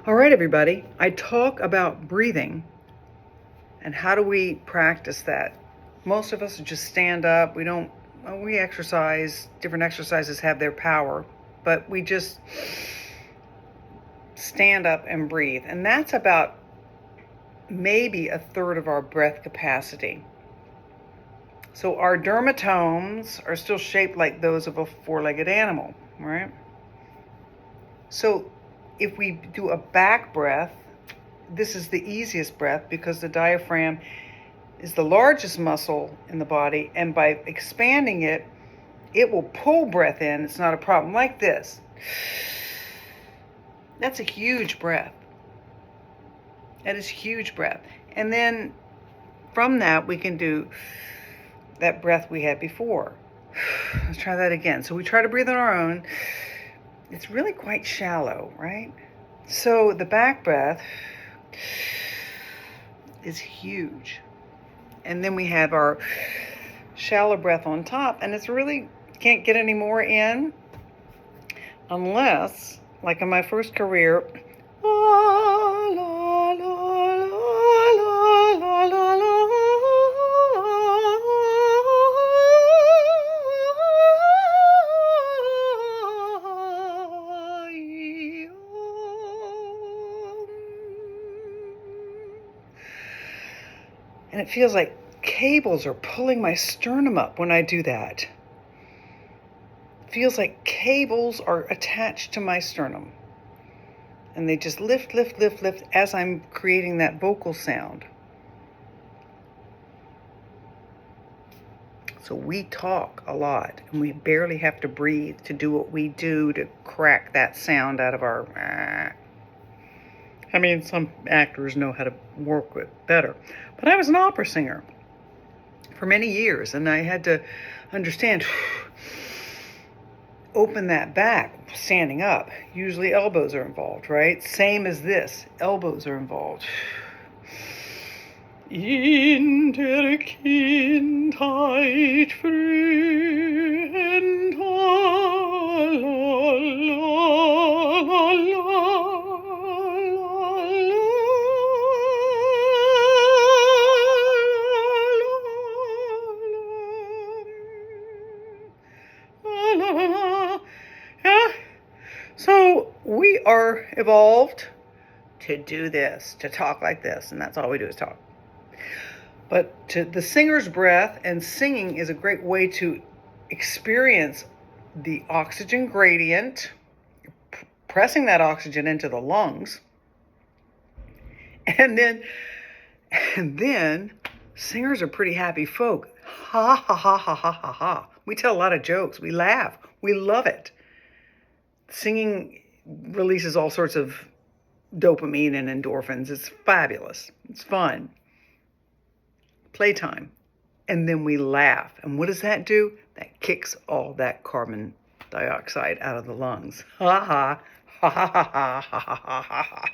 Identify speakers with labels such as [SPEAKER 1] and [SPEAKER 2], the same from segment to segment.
[SPEAKER 1] All right, everybody. I talk about breathing and how do we practice that. Most of us just stand up. We exercise. Different exercises have their power, but we just stand up and breathe. And that's about maybe a third of our breath capacity. So our dermatomes are still shaped like those of a four-legged animal, right? So if we do a back breath, this is the easiest breath because the diaphragm is the largest muscle in the body, and by expanding it, it will pull breath in. It's not a problem. Like this. That's a huge breath. That is huge breath. And then from that, we can do that breath we had before. Let's try that again. So we try to breathe on our own. It's really quite shallow, right? So the back breath is huge. And then we have our shallow breath on top, and it's really can't get any more in unless, like in my first career, and it feels like cables are pulling my sternum up when I do that. It feels like cables are attached to my sternum. And they just lift, lift, lift, lift as I'm creating that vocal sound. So we talk a lot, and we barely have to breathe to do what we do to crack that sound out of our... I mean, some actors know how to work with better. But I was an opera singer for many years, and I had to understand, open that back, standing up. Usually elbows are involved, right? Same as this, elbows are involved. In der Kindheit früh und So we are evolved to do this, to talk like this, and that's all we do is talk. But the singer's breath, and singing is a great way to experience the oxygen gradient, pressing that oxygen into the lungs, and then singers are pretty happy folk. Ha ha ha ha ha ha ha. We tell a lot of jokes. We laugh. We love it. Singing releases all sorts of dopamine and endorphins. It's fabulous. It's fun. Playtime. And then we laugh. And what does that do? That kicks all that carbon dioxide out of the lungs. Ha ha. Ha ha ha ha ha ha ha ha.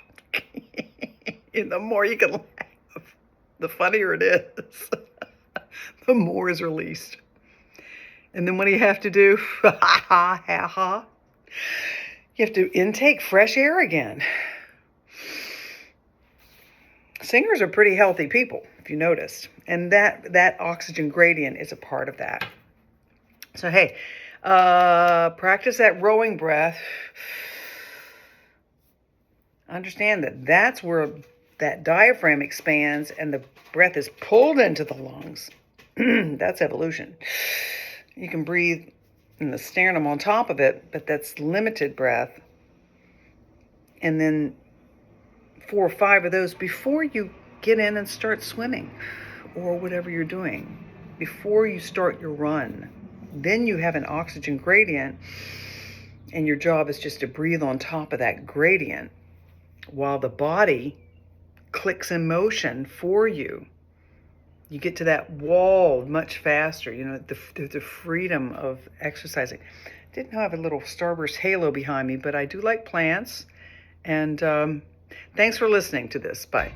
[SPEAKER 1] And the more you can laugh, the funnier it is. The more is released. And then what do you have to do? Ha ha ha ha. You have to intake fresh air again. Singers are pretty healthy people, if you noticed. And that oxygen gradient is a part of that. So, hey, practice that rowing breath. Understand that that's where that diaphragm expands and the breath is pulled into the lungs. That's evolution. You can breathe in the sternum on top of it, but that's limited breath. And then 4 or 5 of those before you get in and start swimming or whatever you're doing, before you start your run. Then you have an oxygen gradient, and your job is just to breathe on top of that gradient while the body clicks in motion for you. You get to that wall much faster, the freedom of exercising. Didn't have a little starburst halo behind me, but I do like plants. And thanks for listening to this. Bye.